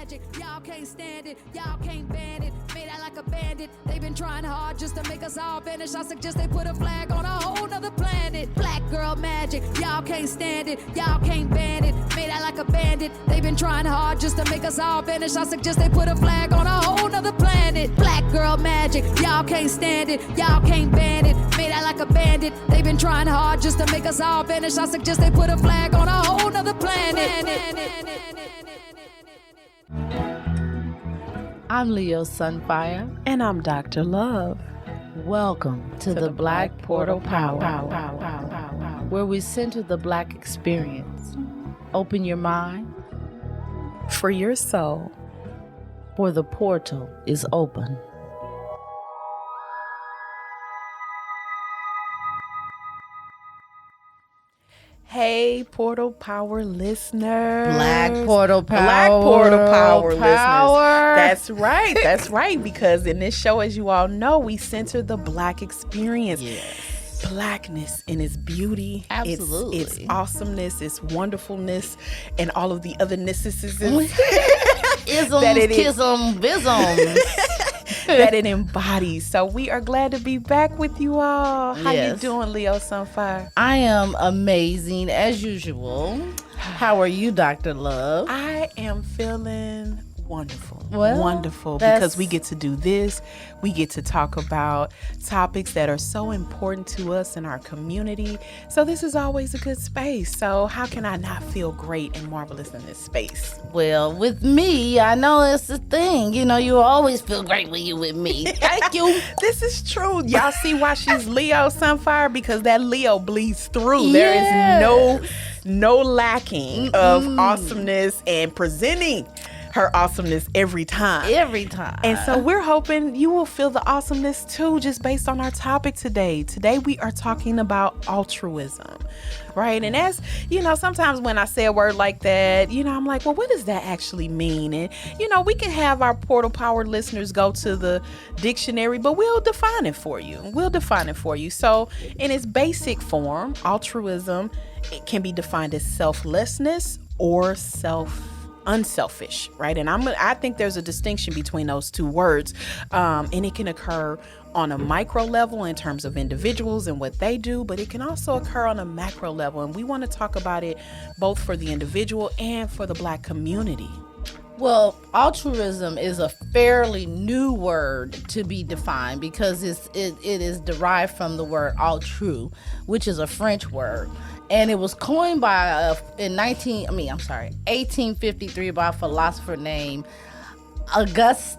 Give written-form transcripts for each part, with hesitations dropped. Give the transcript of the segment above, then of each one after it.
magic. Y'all can't stand it, y'all can't ban it. Made out like a bandit. They've been trying hard just to make us all vanish. I suggest they put a flag on a whole nother planet. Black girl magic, y'all can't stand it, y'all can't ban it. Made out like a bandit. They've been trying hard just to make us all vanish. I suggest they put a flag on a whole nother planet. Black girl magic, y'all can't stand it, y'all can't ban it. Made out like a bandit. They've been trying hard just to make us all vanish. I suggest they put a flag on a whole nother planet. I'm Leo Sunfire. And I'm Dr. Love. Welcome to the Black Portal Power, where we center the Black experience. Open your mind, For your soul. for the portal is open. Hey, Portal Power listeners. Black Portal Power. Black Portal Power listeners. Power. That's right. That's right. Because in this show, as you all know, we center the Black experience. Yes. Blackness in its beauty. Absolutely. Its awesomeness, its wonderfulness, and all of the othernesses Isms, that it is. kism, visms. that it embodies. So we are glad to be back with you all. How you Yes. doing, Leo Sunfire? I am amazing as usual. How are you, Dr. Love? I am feeling wonderful. Well, wonderful that's- because we get to do this. We get to talk about topics that are so important to us in our community. So this is always a good space. So how can I not feel great and marvelous in this space? Well, with me, I know it's the thing. You know, you always feel great when you with me. Thank you. This is true. Y'all see why she's Leo Sunfire? Because that Leo bleeds through. There is no lacking of awesomeness and presenting her awesomeness every time. Every time. And so we're hoping you will feel the awesomeness too, just based on our topic today. Today we are talking about altruism, right? And as you know, sometimes when I say a word like that, you know, I'm like, well, what does that actually mean? And you know, we can have our Portal Power listeners go to the dictionary, but we'll define it for you. So in its basic form, altruism, it can be defined as selflessness or unselfish, right? And I think there's a distinction between those two words, and it can occur on a micro level in terms of individuals and what they do, but it can also occur on a macro level, and we want to talk about it both for the individual and for the Black community. Well, altruism is a fairly new word to be defined because it is derived from the word altru, which is a French word. And it was coined by in 1853 by a philosopher named Auguste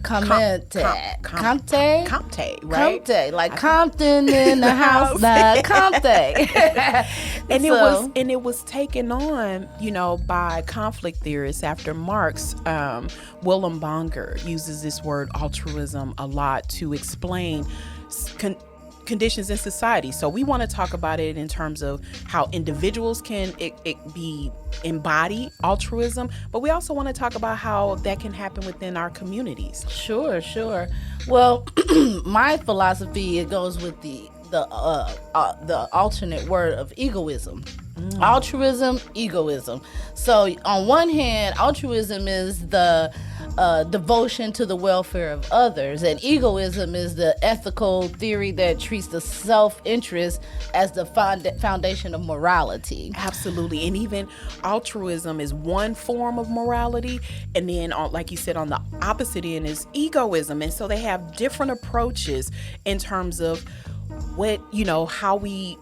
Comte. K.M.T, right? Comte, like Compton in the house, Comte. And it was taken on, you know, by conflict theorists after Marx. Willem Bonger uses this word altruism a lot to explain conditions in society. So we want to talk about it in terms of how individuals can embody altruism, but we also want to talk about how that can happen within our communities. Sure. Well, my philosophy, it goes with the alternate word of egoism. Altruism, egoism. So on one hand, altruism is the devotion to the welfare of others, and egoism is the ethical theory that treats the self-interest as the foundation of morality. Absolutely. And even altruism is one form of morality, and then like you said, on the opposite end is egoism. And so they have different approaches in terms of what, you know, how we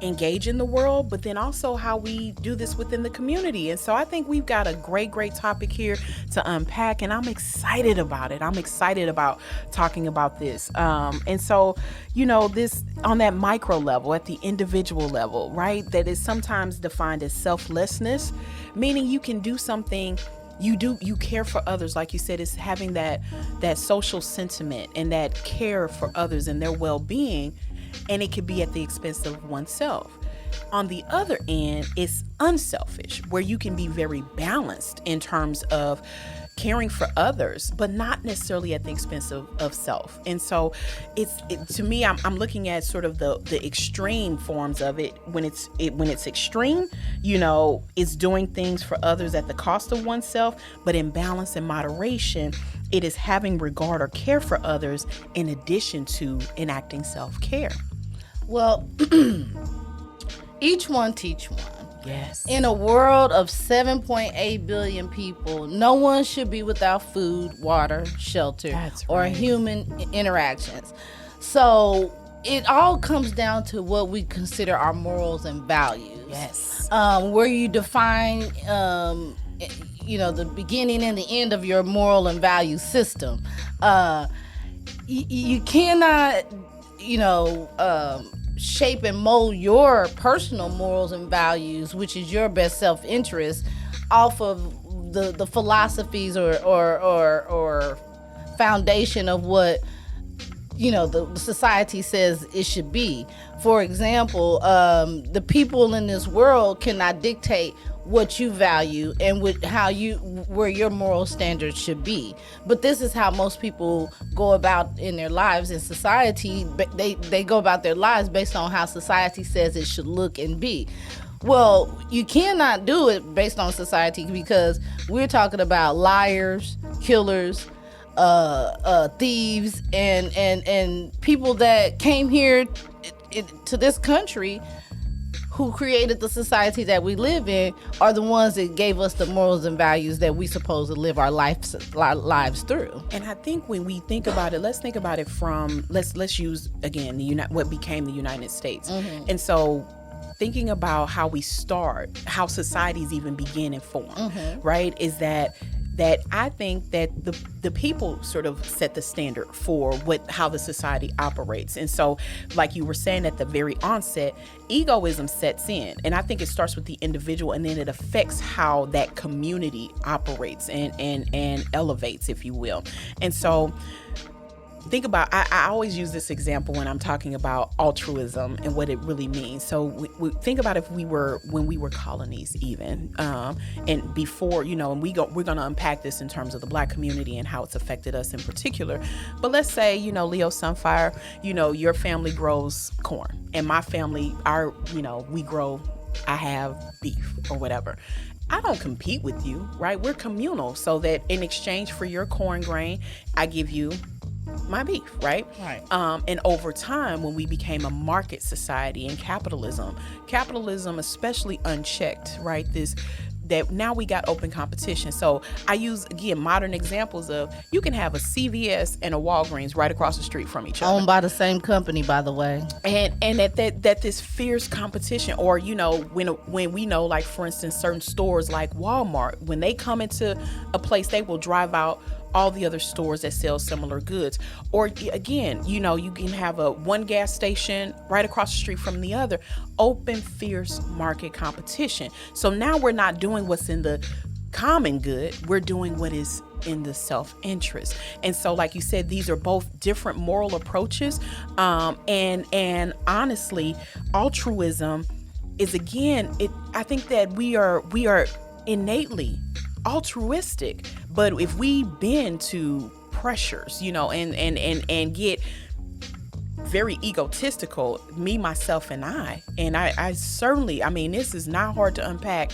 engage in the world, but then also how we do this within the community. And so I think we've got a great topic here to unpack, and I'm excited about it. I'm excited about talking about this. And so, you know, this on that micro level, at the individual level, right, that is sometimes defined as selflessness, meaning you can do something, you care for others, like you said, it's having that social sentiment and that care for others and their well-being, and it could be at the expense of oneself. On the other end, it's unselfish, where you can be very balanced in terms of caring for others, but not necessarily at the expense of self. And so to me, I'm looking at sort of the extreme forms of it. When it's extreme, it's doing things for others at the cost of oneself, but in balance and moderation, it is having regard or care for others in addition to enacting self-care. Well, each one teach one. Yes. In a world of 7.8 billion people, no one should be without food, water, shelter, or human interactions. So it all comes down to what we consider our morals and values. Yes. Where you define, the beginning and the end of your moral and value system. You cannot, shape and mold your personal morals and values, which is your best self-interest, off of the philosophies or foundation of what the society says it should be. For example, the people in this world cannot dictate what you value and where your moral standards should be. But this is how most people go about in their lives in society. They go about their lives based on how society says it should look and be. Well, you cannot do it based on society, because we're talking about liars, killers, thieves, and people that came here to this country, who created the society that we live in, are the ones that gave us the morals and values that we supposed to live our lives through. And I think when we think about it, let's think about it from let's use again what became the United States. Mm-hmm. And so thinking about how we start, how societies even begin and form, mm-hmm. right? Is that I think that the people sort of set the standard for how the society operates. And so, like you were saying at the very onset, egoism sets in. And I think it starts with the individual, and then it affects how that community operates and elevates, if you will. And so think about, I always use this example when I'm talking about altruism and what it really means. So we think about when we were colonies even, and before, and we're going to unpack this in terms of the Black community and how it's affected us in particular. But let's say, Leo Sunfire, your family grows corn, and my family, I have beef or whatever. I don't compete with you, right? We're communal, so that in exchange for your corn grain, I give you my beef, right? Right. And over time, when we became a market society and capitalism, especially unchecked, right? That now we got open competition. So I use, again, modern examples of, you can have a CVS and a Walgreens right across the street from each other. Owned by the same company, by the way. And that this fierce competition, or, when we know, like, for instance, certain stores like Walmart, when they come into a place, they will drive out all the other stores that sell similar goods. Or again, you can have one gas station right across the street from the other. Open, fierce market competition. So now we're not doing what's in the common good, we're doing what is in the self-interest. And so, like you said, these are both different moral approaches. And honestly, altruism is, again, I think that we are innately altruistic, but if we bend to pressures, and get very egotistical, me, myself, and I certainly, this is not hard to unpack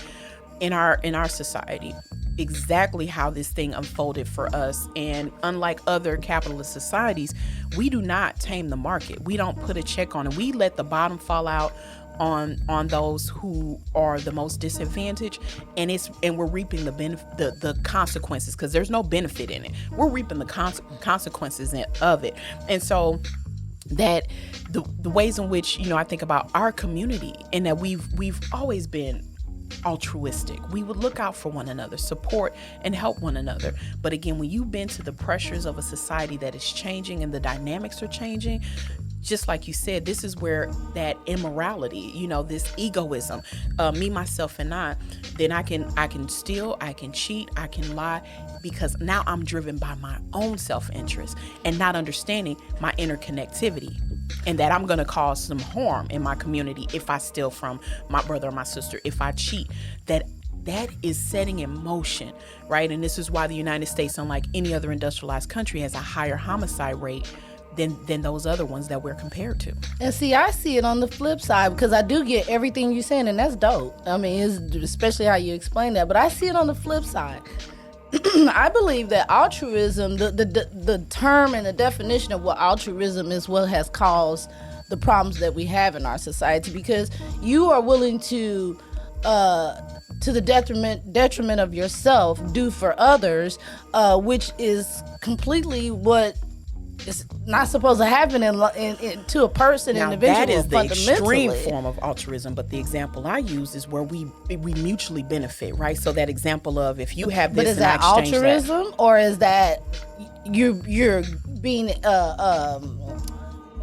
in our society, exactly how this thing unfolded for us. And unlike other capitalist societies, we do not tame the market. We don't put a check on it. We let the bottom fall out on those who are the most disadvantaged, and we're reaping the consequences, because there's no benefit in it. We're reaping the consequences of it. And so that the ways in which, I think about our community, and that we've always been altruistic. We would look out for one another, support and help one another. But again, when you bend to the pressures of a society that is changing and the dynamics are changing, just like you said, this is where that immorality, this egoism, me, myself, and I, then I can steal, I can cheat, I can lie, because now I'm driven by my own self-interest and not understanding my interconnectivity, and that I'm going to cause some harm in my community if I steal from my brother or my sister, if I cheat, that that is setting in motion, right? And this is why the United States, unlike any other industrialized country, has a higher homicide rate than those other ones that we're compared to. And see, I see it on the flip side, because I do get everything you're saying, and that's dope. I mean, it's especially how you explain that. But I see it on the flip side. I believe that altruism, the term and the definition of what altruism is, what has caused the problems that we have in our society, because you are willing to the detriment of yourself, do for others, which is completely what is not supposed to happen to a person, now, individual. that is the extreme fundamentally. form of altruism, but the example I use is where we mutually benefit, right? So that example of, if you have this, But is and I that exchange altruism, or is that you're being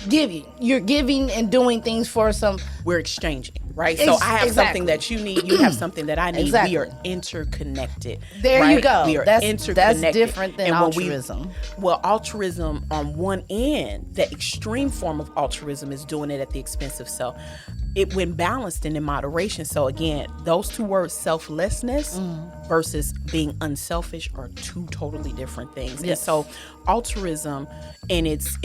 giving? You're giving and doing things for some. we're exchanging, right? So I have something that you need, you have something that I need. Exactly. We are interconnected. There right? you go. We are That's interconnected. different than And altruism. Altruism on one end, the extreme form of altruism is doing it at the expense of self. It when balanced and in moderation. So again, those two words, selflessness versus being unselfish, are two totally different things. Yes. And so altruism in its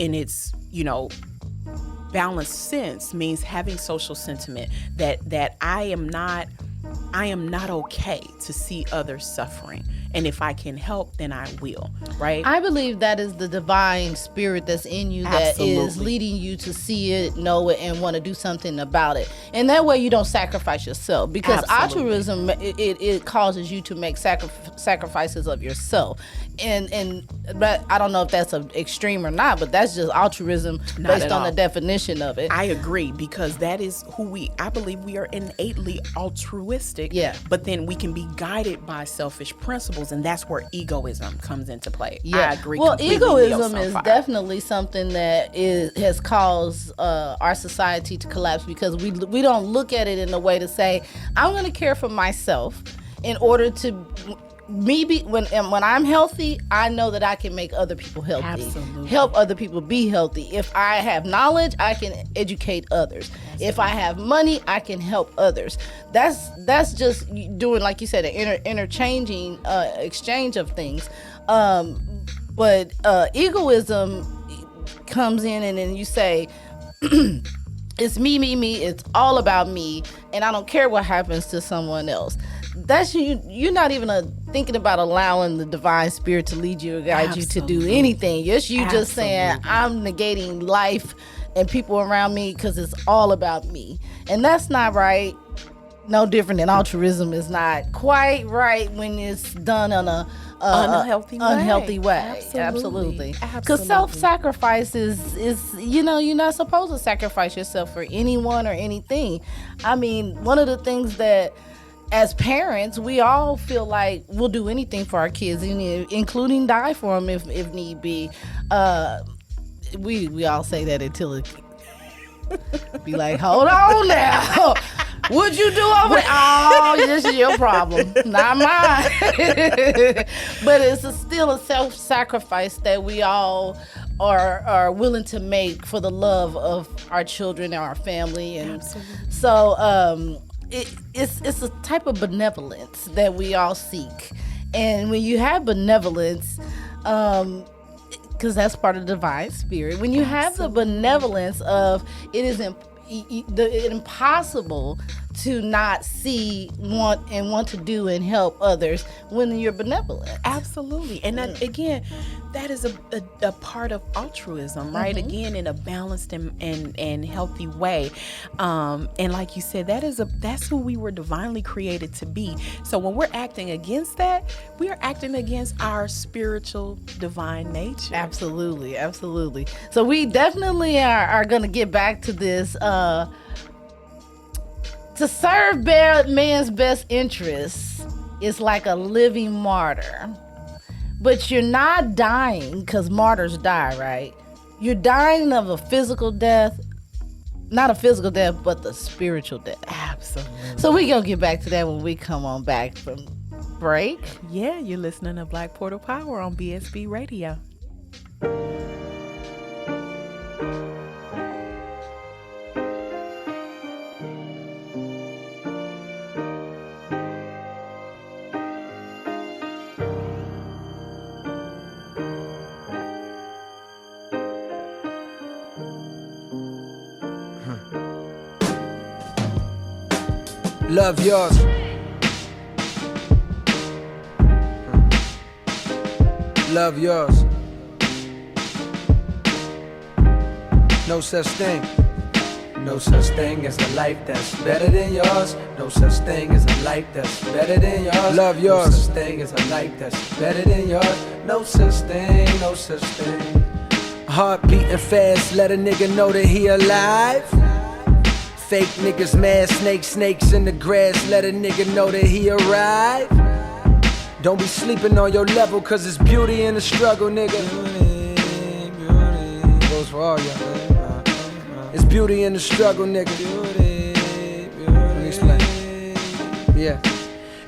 balanced sense means having social sentiment that I am not okay to see others suffering, and if I can help, then I will, right? I believe that is the divine spirit that's in you that is Absolutely. leading you to see it, know it, and want to do something about it. And that way you don't sacrifice yourself, because Absolutely. altruism, it causes you to make sacrifices of yourself. But I don't know if that's an extreme or not, but that's just altruism Not based at on all. the definition of it. I agree, because that is I believe we are innately altruistic. Yeah. But then we can be guided by selfish principles, and that's where egoism comes into play. I agree. Well, completely, egoism Neil is Sunfire. definitely something that has caused our society to collapse, because we don't look at it in a way to say, I'm going to care for myself in order to when I'm healthy, I know that I can make other people healthy. Absolutely. Help other people be healthy. If I have knowledge, I can educate others. If I have money, I can help others. That's just doing, like you said, an interchanging exchange of things. But egoism comes in, and then you say, it's me, it's all about me, and I don't care what happens to someone else. That's you're not even thinking about allowing the divine spirit to lead you or guide you to do anything. Yes, you just saying, I'm negating life and people around me because it's all about me. And that's not right. No different than altruism is not quite right when it's done on a unhealthy way. Absolutely. Because self-sacrifice is you're not supposed to sacrifice yourself for anyone or anything. I mean, one of the things that as parents, we all feel like we'll do anything for our kids, including die for them if need be. We all say that until it be like, hold on now. What'd you do over there? Oh, this is your problem, not mine. But it's still a self-sacrifice that we all are willing to make for the love of our children and our family. And so it's a type of benevolence that we all seek. And when you have benevolence, because that's part of the divine spirit, when you have the benevolence of it is impossible to not see, want to do and help others when you're benevolent. Absolutely. And that, again, that is a part of altruism, right? Again, in a balanced and healthy way. And like you said, that's who we were divinely created to be. So when we're acting against that, we are acting against our spiritual divine nature. Absolutely. So we definitely are going to get back to this. To serve man's best interests is like a living martyr. But you're not dying, because martyrs die, right? You're dying of a physical death. Not a physical death, but the spiritual death. Absolutely. So we're going to get back to that when we come on back from break. Yeah, you're listening to Black Portal Power on BSB Radio. Love yours. Love yours. No such thing. No such thing as a life that's better than yours. No such thing as a life that's better than yours. Love yours. No such thing as a life that's better than yours. No such thing, no such thing. Heart beating fast, let a nigga know that he alive. Fake niggas mad, snakes in the grass, let a nigga know that he arrived. Don't be sleeping on your level, cause it's beauty in the struggle, nigga. Beauty. Goes for all y'all. It's beauty in the struggle, nigga. Let me explain. Yeah.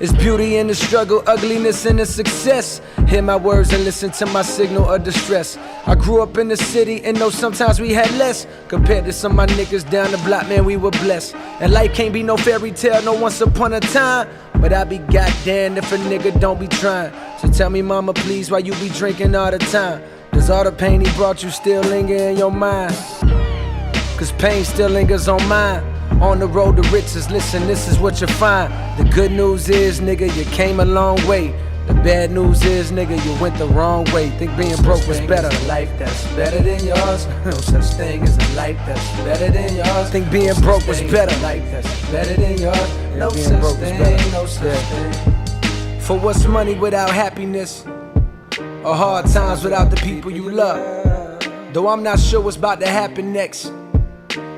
It's beauty in the struggle, ugliness in the success. Hear my words and listen to my signal of distress. I grew up in the city and know sometimes we had less. Compared to some of my niggas down the block, man, we were blessed. And life can't be no fairy tale, no once upon a time. But I be goddamn if a nigga don't be trying. So tell me, mama, please, why you be drinking all the time? Does all the pain he brought you still linger in your mind? Cause pain still lingers on mine. On the road to riches, listen, this is what you find. The good news is, nigga, you came a long way. The bad news is, nigga, you went the wrong way. Think being broke was better. A life that's better than yours. No such thing as a life that's better than yours. Think being broke was better. A life that's better than yours. No such thing, no such thing. For what's money without happiness? Or hard times without the people you love? Though I'm not sure what's about to happen next,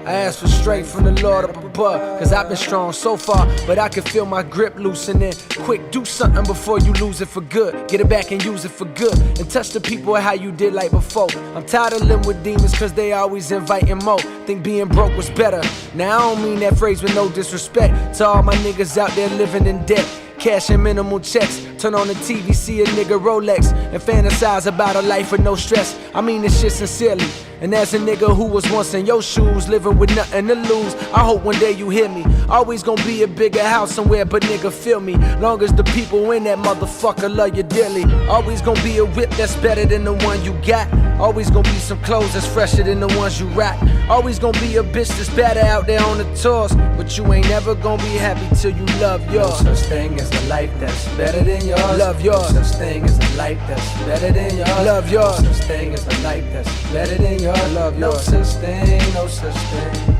I ask for strength from the Lord up above. Cause I've been strong so far, but I can feel my grip loosening. Quick, do something before you lose it for good. Get it back and use it for good. And touch the people how you did like before. I'm tired of living with demons cause they always inviting more. Think being broke was better. Now I don't mean that phrase with no disrespect to all my niggas out there living in debt. Cash and minimal checks. Turn on the TV, see a nigga Rolex, and fantasize about a life with no stress. I mean this shit sincerely. And as a nigga who was once in your shoes, living with nothing to lose, I hope one day you hear me. Always gonna be a bigger house somewhere, but nigga feel me. Long as the people in that motherfucker love you dearly. Always gonna be a whip that's better than the one you got. Always gonna be some clothes that's fresher than the ones you rock. Always gonna be a bitch that's better out there on the tours. But you ain't never gonna be happy till you love yours. No such thing as a life that's better than yours. Love yours. No such thing as a life that's better than yours. Love yours. No such thing as a life that's better than yours. Love yours. No such thing, no such thing.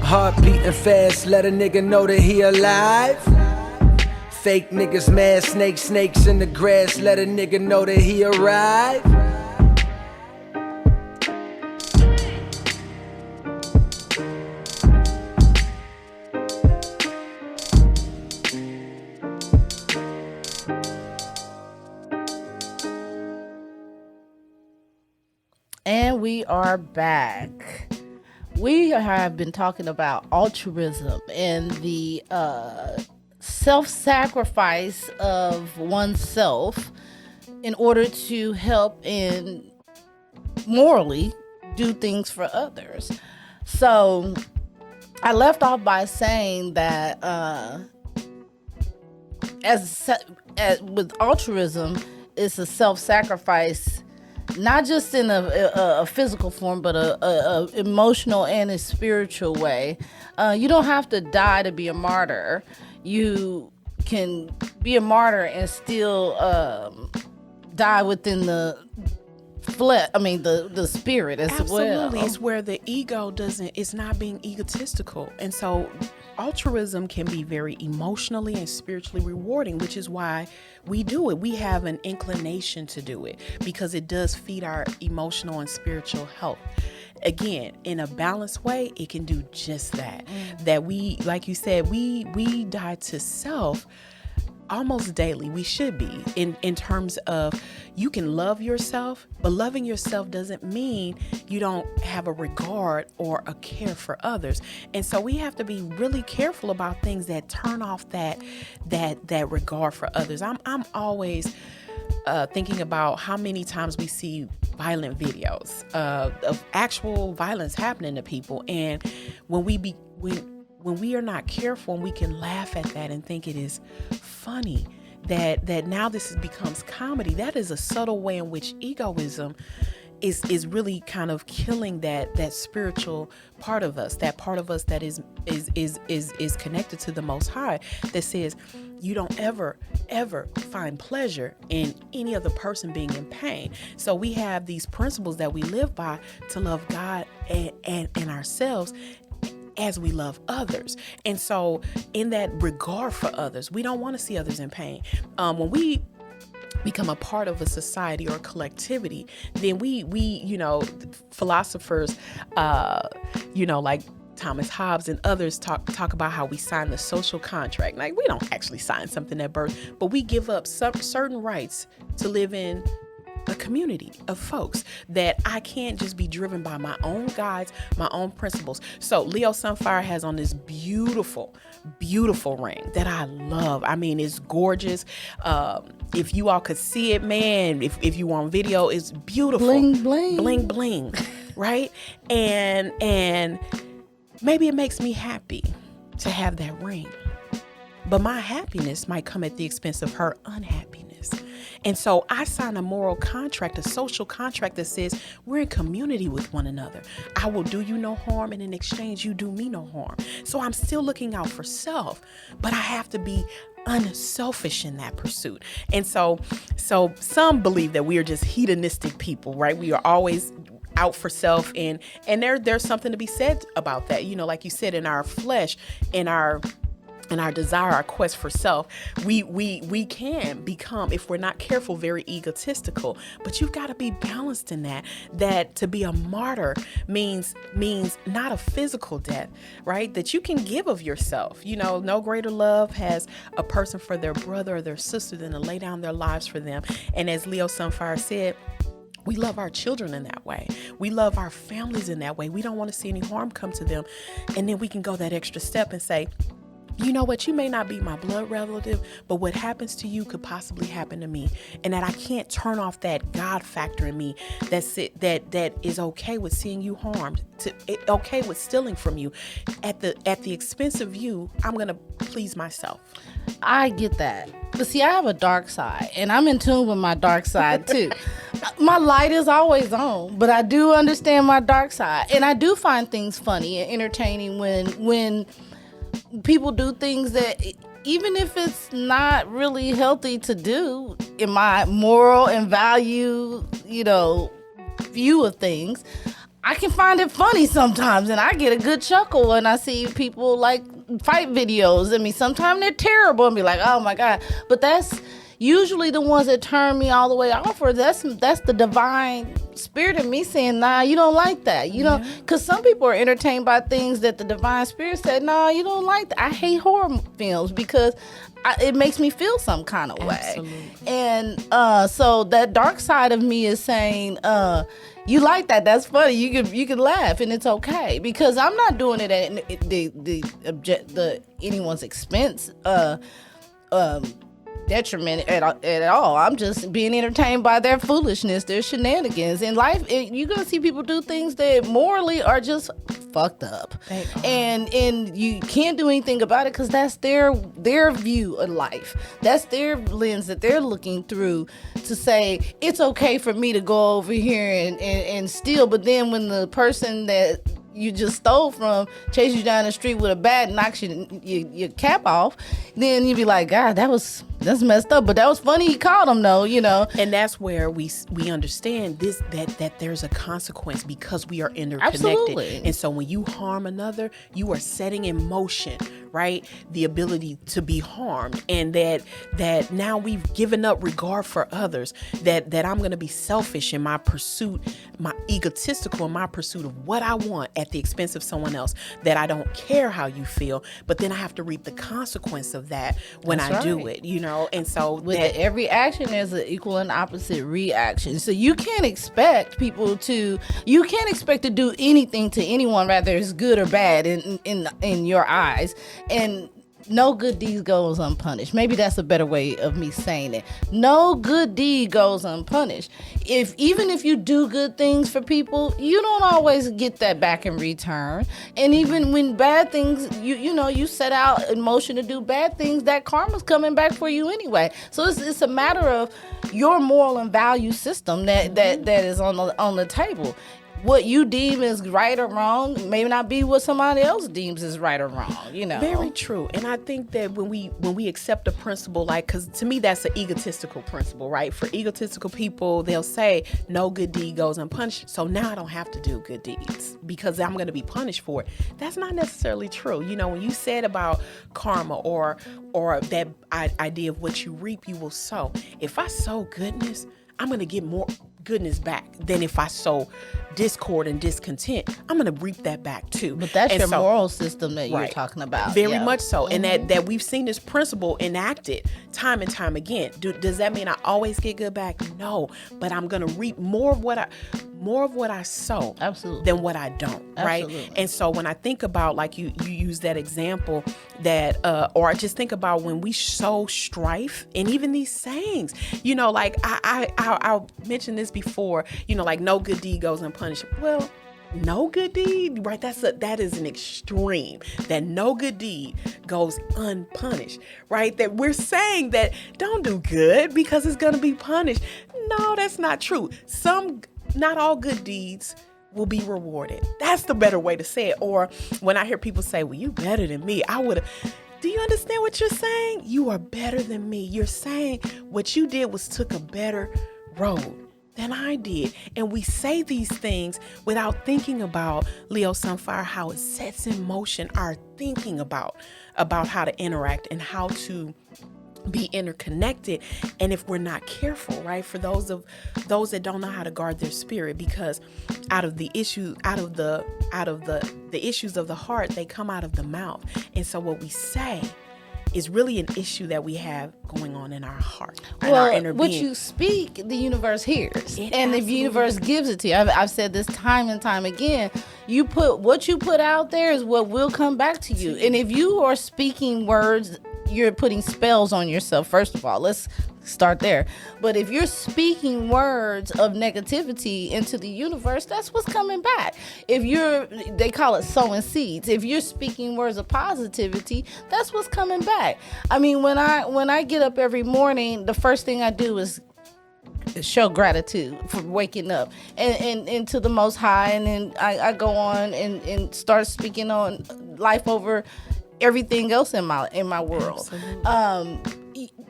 Heart beating fast, let a nigga know that he alive. Fake niggas mad, snakes in the grass, let a nigga know that he arrived. And we are back. We have been talking about altruism and the self-sacrifice of oneself in order to help and morally do things for others. So I left off by saying that as with altruism, it's a self-sacrifice, not just in a physical form, but a emotional and a spiritual way. You don't have to die to be a martyr. You can be a martyr and still die within the flesh. I mean, the spirit as well. Absolutely, it's where the ego it's not being egotistical, and so altruism can be very emotionally and spiritually rewarding, which is why we do it. We have an inclination to do it because it does feed our emotional and spiritual health. Again, in a balanced way, it can do just that. That we, like you said, we die to self almost daily. We should be in terms of you can love yourself, but loving yourself doesn't mean you don't have a regard or a care for others. And so we have to be really careful about things that turn off that regard for others. I'm always thinking about how many times we see violent videos of actual violence happening to people, and when we are not careful, and we can laugh at that and think it is funny that now this becomes comedy. That is a subtle way in which egoism is really kind of killing that spiritual part of us, that part of us that is connected to the Most High, that says you don't ever find pleasure in any other person being in pain. So we have these principles that we live by to love God and ourselves as we love others. And so in that regard for others, we don't want to see others in pain. When we become a part of a society or a collectivity, then we philosophers, like Thomas Hobbes and others talk about how we sign the social contract. Like, we don't actually sign something at birth, but we give up certain rights to live in a community of folks, that I can't just be driven by my own guides, my own principles. So Leo Sunfire has on this beautiful ring that I love. I mean, it's gorgeous. If you all could see it, man, if you want video, it's beautiful. Bling, bling. Bling, bling, right? And maybe it makes me happy to have that ring, but my happiness might come at the expense of her unhappiness. And so I sign a moral contract, a social contract that says we're in community with one another. I will do you no harm, and in exchange, you do me no harm. So I'm still looking out for self, but I have to be unselfish in that pursuit. And so some believe that we are just hedonistic people, right? We are always out for self, and there's something to be said about that. Like you said, in our flesh, in our desire, our quest for self, we can become, if we're not careful, very egotistical. But you've got to be balanced in that to be a martyr means not a physical death, right? That you can give of yourself. No greater love has a person for their brother or their sister than to lay down their lives for them. And as Leo Sunfire said, we love our children in that way. We love our families in that way. We don't want to see any harm come to them. And then we can go that extra step and say, you know what, you may not be my blood relative, but what happens to you could possibly happen to me. And that I can't turn off that God factor in me that is okay with seeing you harmed, okay with stealing from you. At the expense of you, I'm going to please myself. I get that. But see, I have a dark side, and I'm in tune with my dark side too. My light is always on, but I do understand my dark side. And I do find things funny and entertaining when people do things that, even if it's not really healthy to do in my moral and value, view of things, I can find it funny sometimes, and I get a good chuckle when I see people like fight videos. I mean, sometimes they're terrible and be like, oh my God, but that's usually the ones that turn me all the way off, or that's the divine spirit in me saying, nah, you don't like that, because some people are entertained by things that the divine spirit said, nah, you don't like that. I hate horror films because it makes me feel some kind of way. Absolutely. And so that dark side of me is saying, you like that, that's funny, you can laugh, and it's okay, because I'm not doing it at the anyone's expense, detriment at all. I'm just being entertained by their foolishness, their shenanigans. In life, you're gonna see people do things that morally are just fucked up, and you can't do anything about it because that's their view of life. That's their lens that they're looking through to say it's okay for me to go over here and steal. But then when the person that you just stole from chase you down the street with a bat and knocks your cap off, then you'd be like, God, that's messed up, but that was funny he caught him though, And that's where we understand this, that there's a consequence because we are interconnected. Absolutely. And so when you harm another, you are setting in motion, right, the ability to be harmed, and that now we've given up regard for others, that I'm going to be selfish in my pursuit, my egotistical in my pursuit of what I want at the expense of someone else, that I don't care how you feel, but then I have to reap the consequence of that when That's I do right. it, and so with every action there's an equal and opposite reaction. So you can't expect to do anything to anyone, whether it's good or bad in your eyes, and no good deed goes unpunished. Maybe that's a better way of me saying it. No good deed goes unpunished. Even if you do good things for people, you don't always get that back in return. And even when bad things, you set out in motion to do bad things, that karma's coming back for you anyway. So it's a matter of your moral and value system that is on the table. What you deem is right or wrong may not be what somebody else deems is right or wrong, you know. Very true. And I think that when we accept a principle, like, because to me that's an egotistical principle, right? For egotistical people, they'll say no good deed goes unpunished, so now I don't have to do good deeds because I'm going to be punished for it. That's not necessarily true. You know, when you said about karma or that idea of what you reap, you will sow. If I sow goodness, I'm going to get more goodness back than if I sow discord and discontent. I'm going to reap that back too. But that's your moral system that you're talking about. Very much so. And that we've seen this principle enacted time and time again. Does that mean I always get good back? No, but I'm going to reap more of what I sow. Absolutely. Than what I don't. Absolutely. Right. And so when I think about, like you use that example that, or I just think about when we sow strife and even these sayings, you know, like I'll mention this before, you know, like no good deed goes unpunished. Well, no good deed, right? That is an extreme, that no good deed goes unpunished, right? That we're saying that don't do good because it's going to be punished. No, that's not true. Not all good deeds will be rewarded. That's the better way to say it. Or when I hear people say, well, you better than me, do you understand what you're saying? You are better than me. You're saying what you did was took a better road than I did. And we say these things without thinking about, Leo Sunfire, how it sets in motion our thinking about how to interact and how to be interconnected. And if we're not careful, right, for those that don't know how to guard their spirit, because out of the issues of the heart, they come out of the mouth. And so what we say is really an issue that we have going on in our heart. Well, our inner what being. You speak, the universe hears. And the universe gives it to you. I've said this time and time again. What you put out there is what will come back to you. And if you are speaking words, you're putting spells on yourself, first of all. Let's start there. But if you're speaking words of negativity into the universe, that's what's coming back. They call it sowing seeds. If you're speaking words of positivity, that's what's coming back. I mean, when I get up every morning, the first thing I do is show gratitude for waking up and to the Most High, and then I go on and start speaking on life over everything else in my world.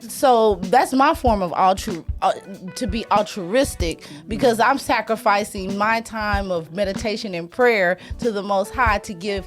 So that's my form of to be altruistic, because I'm sacrificing my time of meditation and prayer to the Most High to give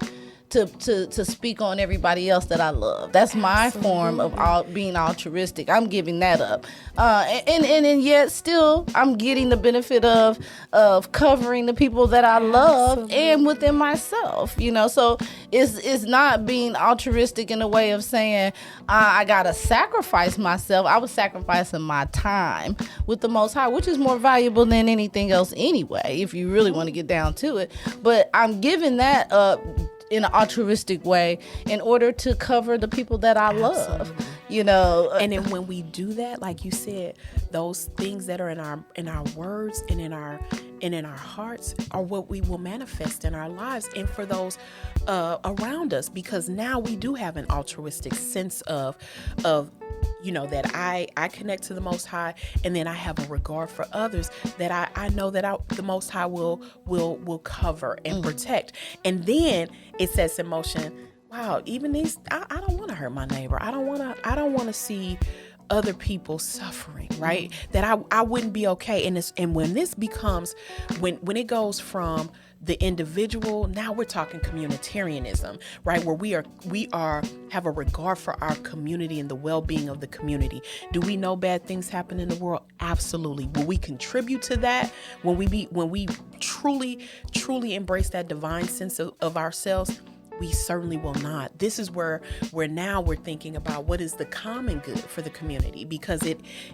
to speak on everybody else that I love. That's my form of being altruistic. I'm giving that up, and yet still I'm getting the benefit of covering the people that I love and within myself. You know, so it's not being altruistic in a way of saying I gotta sacrifice myself. I was sacrificing my time with the Most High, which is more valuable than anything else anyway, if you really want to get down to it. But I'm giving that up in an altruistic way in order to cover the people that I love, you know. And then when we do that, like you said, those things that are in our words and in our hearts are what we will manifest in our lives and for those around us, because now we do have an altruistic sense of you know, that I connect to the Most High, and then I have a regard for others that I know that the Most High will cover and protect. And then it sets in motion, wow, even these, I don't want to hurt my neighbor. I don't want to see other people suffering, right? That I wouldn't be okay. And when this becomes, when it goes from the individual, now we're talking communitarianism, right? Where we have a regard for our community and the well-being of the community. Do we know bad things happen in the world? Absolutely. Will we contribute to that when we truly embrace that divine sense of ourselves? We certainly will not. This is where now we're thinking about what is the common good for the community, because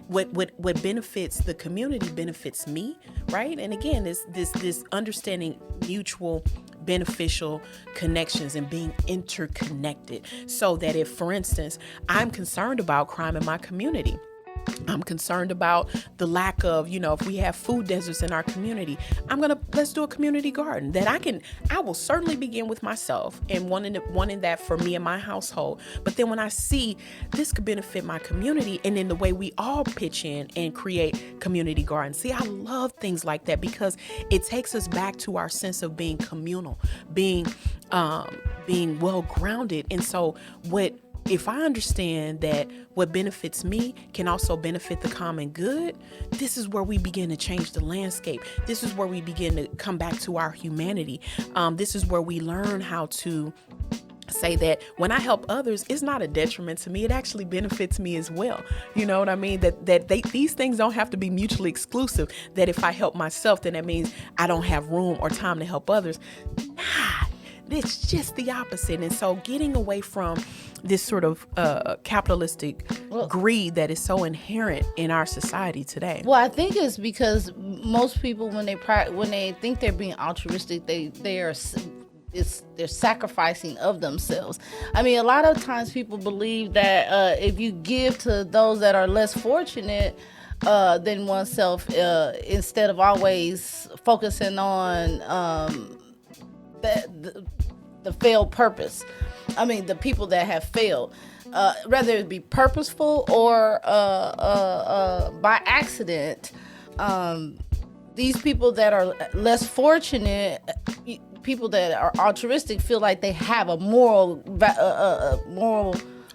what benefits the community benefits me, right? And again, this understanding mutual beneficial connections and being interconnected, so that if, for instance, I'm concerned about crime in my community, I'm concerned about the lack of, if we have food deserts in our community, let's do a community garden that I will certainly begin with myself and wanting that for me and my household. But then when I see this could benefit my community, and then the way we all pitch in and create community gardens. See, I love things like that because it takes us back to our sense of being communal, being well grounded. And so if I understand that what benefits me can also benefit the common good, this is where we begin to change the landscape. This is where we begin to come back to our humanity. This is where we learn how to say that when I help others, it's not a detriment to me. It actually benefits me as well. You know what I mean? These things don't have to be mutually exclusive. That if I help myself, then that means I don't have room or time to help others. Nah, it's just the opposite. And so getting away from this sort of capitalistic greed that is so inherent in our society today. Well, I think it's because most people, when they think they're being altruistic, they're sacrificing of themselves. I mean, a lot of times people believe that if you give to those that are less fortunate than oneself, instead of always focusing on the failed purpose. I mean, the people that have failed, whether it be purposeful or by accident. These people that are less fortunate, people that are altruistic, feel like they have a moral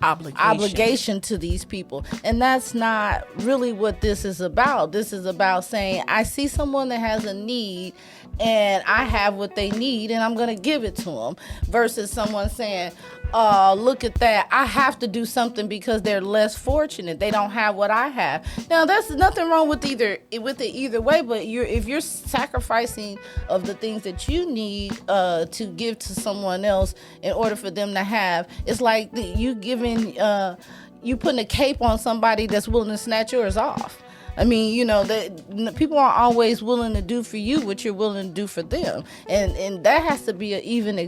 obligation to these people, and that's not really what this is about. This is about saying, I see someone that has a need and I have what they need and I'm going to give it to them, versus someone saying, look at that, I have to do something because they're less fortunate, they don't have what I have. Now, there's nothing wrong with it either way, but if you're sacrificing of the things that you need to give to someone else in order for them to have, it's like you putting a cape on somebody that's willing to snatch yours off. I mean, that people aren't always willing to do for you what you're willing to do for them, and that has to be an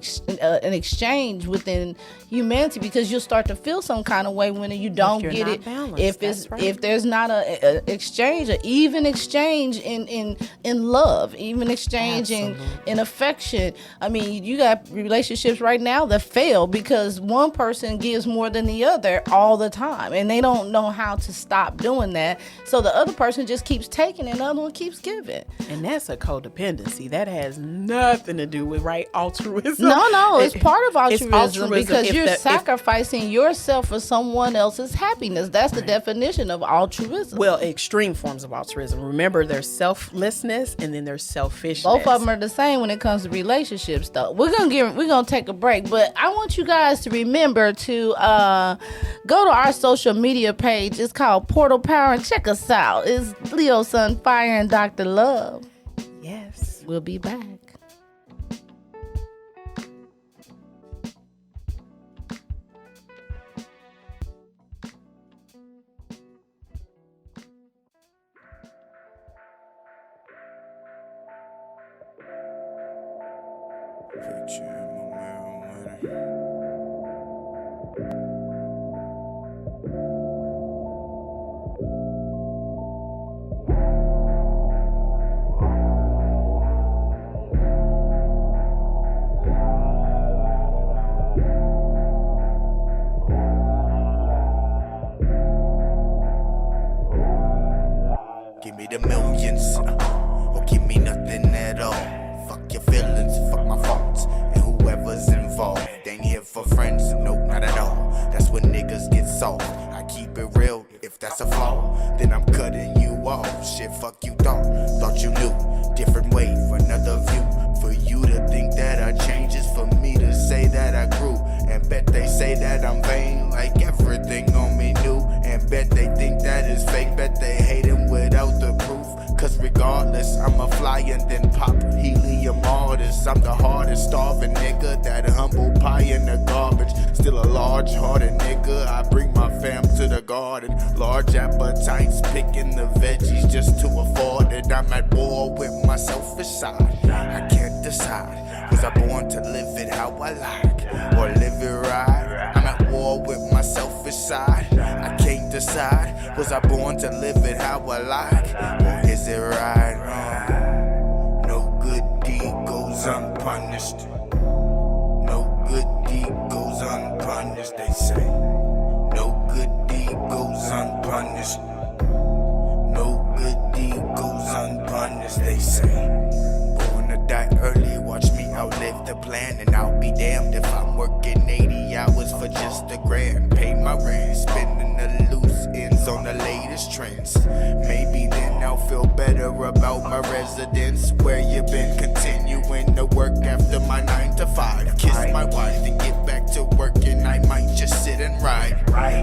exchange within humanity, because you'll start to feel some kind of way when you don't get it. If there's not an exchange, an even exchange in love, even exchange in affection. I mean, you got relationships right now that fail because one person gives more than the other all the time, and they don't know how to stop doing that. So the other person just keeps taking and the other one keeps giving. And that's a codependency. That has nothing to do with altruism. No, it's part of altruism because you're sacrificing yourself for someone else's happiness. That's the definition of altruism. Well, extreme forms of altruism. Remember, there's selflessness and then there's selfishness. Both of them are the same when it comes to relationships, though. We're gonna take a break, but I want you guys to remember to go to our social media page. It's called Portal Power, and check us out. It's Leo Sunfire and Dr. Love. Yes. We'll be back. Give me the millions, or give me nothing at all. Fuck your feelings, fuck my faults, and whoever's involved. They ain't here for friends, no, not at all. That's when niggas get soft. I keep it real, if that's a flaw, then I'm cutting you off. Shit, fuck you thought you knew. Different way for another view. For you to think that I changed is for me to say that I grew. And bet they say that I'm vain, like everything on me new. And bet they think that is fake, bet they hate him without the proof. Cause regardless, I'ma fly and then pop helium artist. I'm the hardest starving nigga, that humble pie in the garbage. Still a large-hearted nigga, I bring my fam to the garden. Large appetites, picking the veggies just to afford it. I'm at war with my selfish side, I can't decide. Was I born to live it how I like, or live it right? I'm at war with my selfish side, I can't decide. decide, was I born to live it how I like, or is it right? No good deed goes unpunished. No good deed goes unpunished, they say. No good deed goes unpunished. No good deed goes unpunished, they say. Born to die early, watch me outlive the plan, and I'll be damned if I'm working 80 hours for just a grand. Pay my rent, spending the loose ends on the latest trends. Maybe then I'll feel better about my residence. Where you been continuing to work after my 9 to 5. Kiss my wife and get back to work, and I might just sit and ride.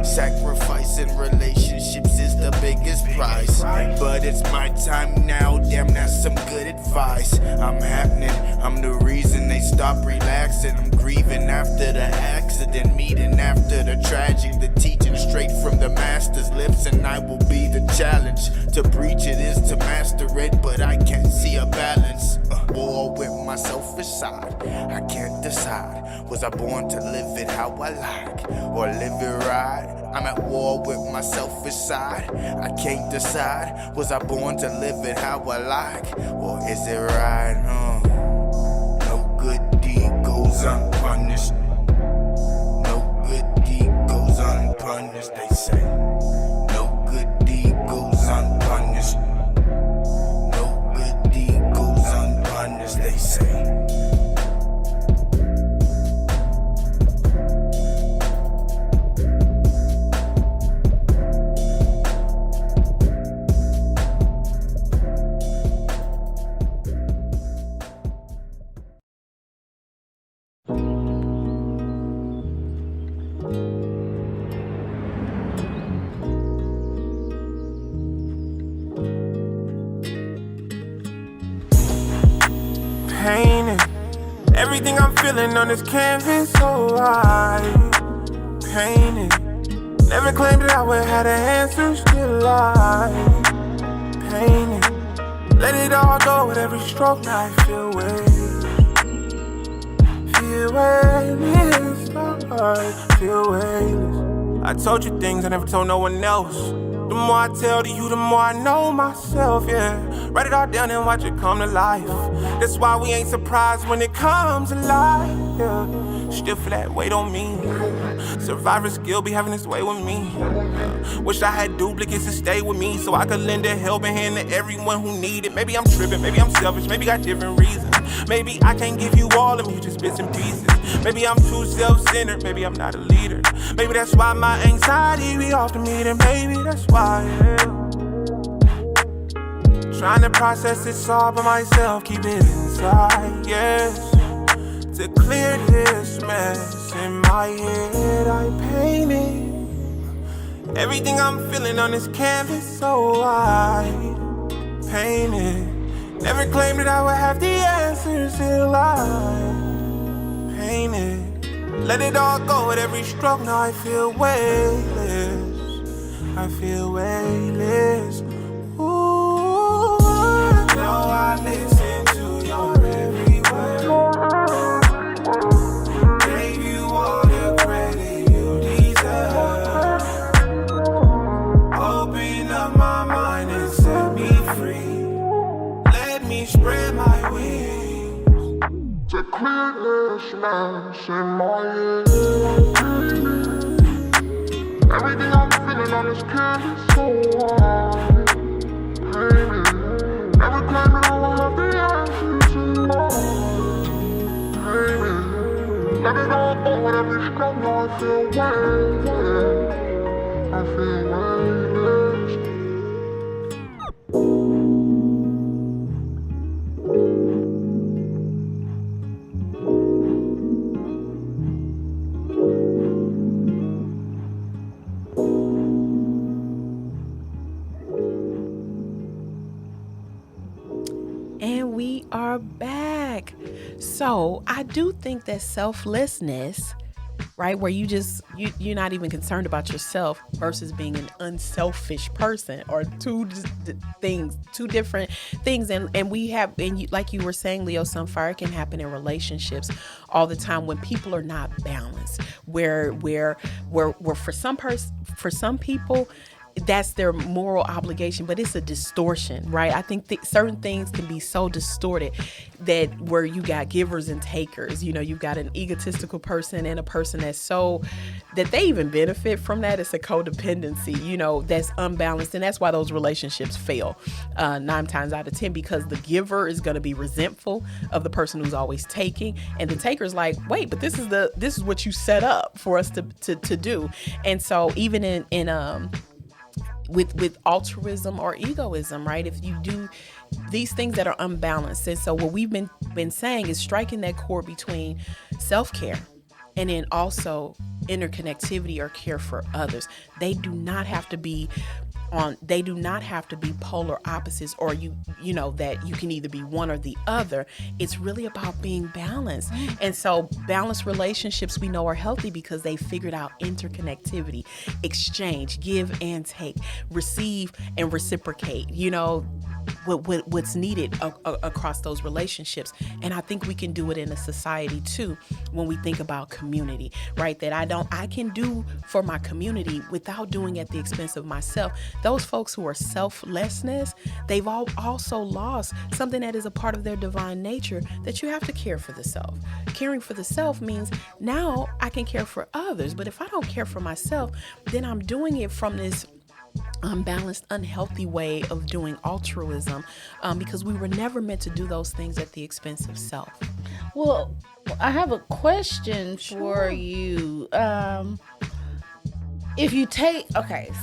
Sacrificing relationships is the biggest prize, but it's my time now, damn, that's some good advice. I'm happening, I'm the reason they stop relaxing. I'm grieving after the accident, meeting after the tragic, the teaching straight from the master's lips, and I will be the challenge. To preach it is to master it, but I can't see a balance. War with my selfish side, I can't decide. Was I born to live it how I like, or live it right? I'm at war with my selfish side, I can't decide. Was I born to live it how I like, or is it right? No good deed goes unpunished. No good deed goes unpunished, they say. No good deed goes unpunished. No good deed goes unpunished, they say. Painting everything I'm feeling on this canvas, so I painted. Never claimed that I would have the answers, still I painted. Let it all go with every stroke, now I feel weightless. Feel weightless, I feel weightless. I told you things I never told no one else. The more I tell to you, the more I know myself, yeah. Write it all down and watch it come to life. That's why we ain't surprised when it comes alive, yeah. Still feel that weight on me. Survivor skill be having its way with me. Wish I had duplicates to stay with me, so I could lend a helping hand to everyone who need it. Maybe I'm tripping, maybe I'm selfish, maybe got different reasons. Maybe I can't give you all of me, just bits and pieces. Maybe I'm too self-centered, maybe I'm not a leader. Maybe that's why my anxiety be off to me, and maybe that's why, yeah. Trying to process this all by myself, keep it inside, yes. To clear this mess in my head, I painted everything I'm feeling on this canvas, so I painted. Never claimed that I would have the answers, till I painted. Let it all go with every stroke, now I feel weightless. I feel weightless. Ooh, now I listen to your every word. Gave you all the credit you deserve. Open up my mind and set me free. Let me spread my wings to clear this mess in my head. Everything I'm feeling on this canvas, so hard. Never claimed that I would have the answers in mind. Let it all go with every stroke, now I feel weightless. I feel weightless. And we are back. So I do think that selflessness right? Where you're not even concerned about yourself versus being an unselfish person, or two different things. And we have, and like you were saying, Leo Sunfire, can happen in relationships all the time when people are not balanced, where for some people, that's their moral obligation, but it's a distortion, right? I think certain things can be so distorted that where you got givers and takers, you've got an egotistical person and a person that's so that they even benefit from that. It's a codependency, that's unbalanced. And that's why those relationships fail 9 times out of 10, because the giver is going to be resentful of the person who's always taking. And the taker's like, wait, but this is what you set up for us to do. And so even in with altruism or egoism, right? If you do these things that are unbalanced. And so what we've been saying is striking that chord between self-care and then also interconnectivity or care for others. They do not have to be polar opposites, or that you can either be one or the other. It's really about being balanced. And so balanced relationships, we know, are healthy because they figured out interconnectivity, exchange, give and take, receive and reciprocate, what's needed across those relationships. And I think we can do it in a society too, when we think about community, right? That I can do for my community without doing at the expense of myself. Those folks who are selflessness, they've also lost something that is a part of their divine nature, that you have to care for the self. Caring for the self means now I can care for others. But if I don't care for myself, then I'm doing it from this unbalanced, unhealthy way of doing altruism, because we were never meant to do those things at the expense of self. Well, I have a question for you.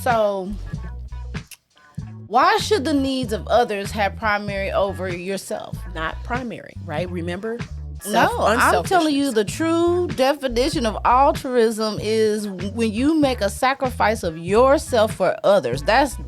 So why should the needs of others have primary over yourself? Not primary, right? Remember? No, I'm telling you, the true definition of altruism is when you make a sacrifice of yourself for others. That's,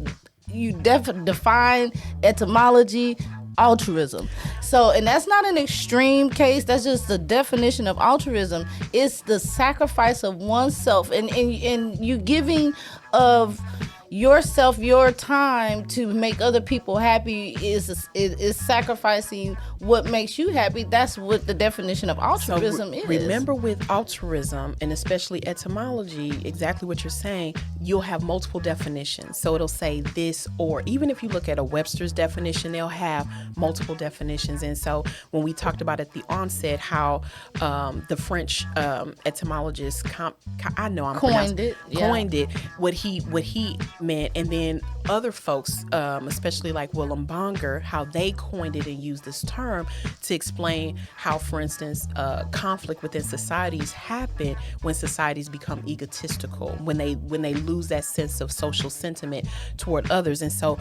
you define etymology altruism. So, and that's not an extreme case. That's just the definition of altruism. It's the sacrifice of oneself, and you giving of yourself, your time to make other people happy is sacrificing what makes you happy. That's what the definition of altruism is. Remember, with altruism, and especially etymology, exactly what you're saying, you'll have multiple definitions. So it'll say this, or even if you look at a Webster's definition, they'll have multiple definitions. And so when we talked about at the onset how the French etymologist coined it, what he meant, and then other folks, especially like Willem Bonger, how they coined it and used this term to explain how, for instance, conflict within societies happen when societies become egotistical, when they lose that sense of social sentiment toward others. And so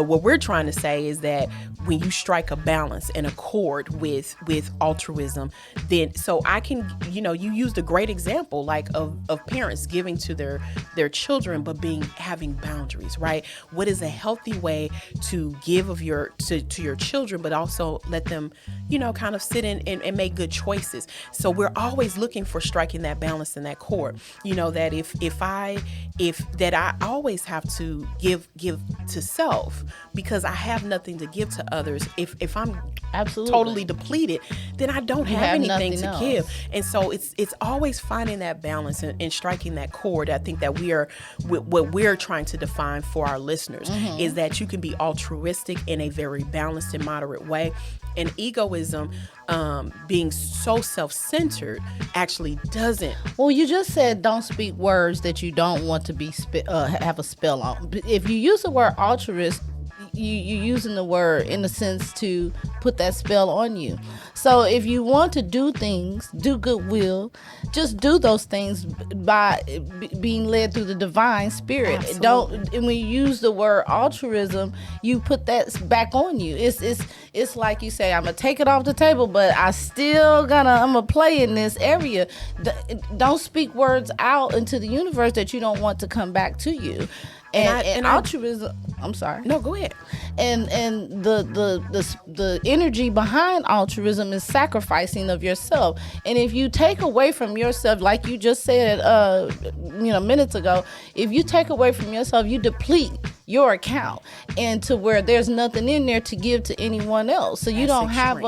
what we're trying to say is that when you strike a balance and a chord with altruism, then so I can, you used a great example like of parents giving to their children, but having boundaries, right? What is a healthy way to give to your children, but also let them, kind of sit in and make good choices. So we're always looking for striking that balance and that chord, that I always have to give to self, because I have nothing to give to others. If I'm absolutely totally depleted, then I don't have anything to give. And so it's always finding that balance and striking that chord. I think that what we're trying to define for our listeners is that you can be altruistic in a very balanced and moderate way. And egoism, being so self-centered, actually doesn't. Well, you just said don't speak words that you don't want to be have a spell on. If you use the word altruist, you're using the word in the sense to put that spell on you. So if you want to do things, do goodwill, just do those things by being led through the divine spirit. Absolutely. And when you use the word altruism, you put that back on you. It's like you say, I'm gonna take it off the table, but I'm gonna play in this area. Don't speak words out into the universe that you don't want to come back to you. And altruism. I'm sorry. No, go ahead. And the energy behind altruism is sacrificing of yourself. And if you take away from yourself, like you just said, minutes ago, if you take away from yourself, you deplete your account, and to where there's nothing in there to give to anyone else. So you don't have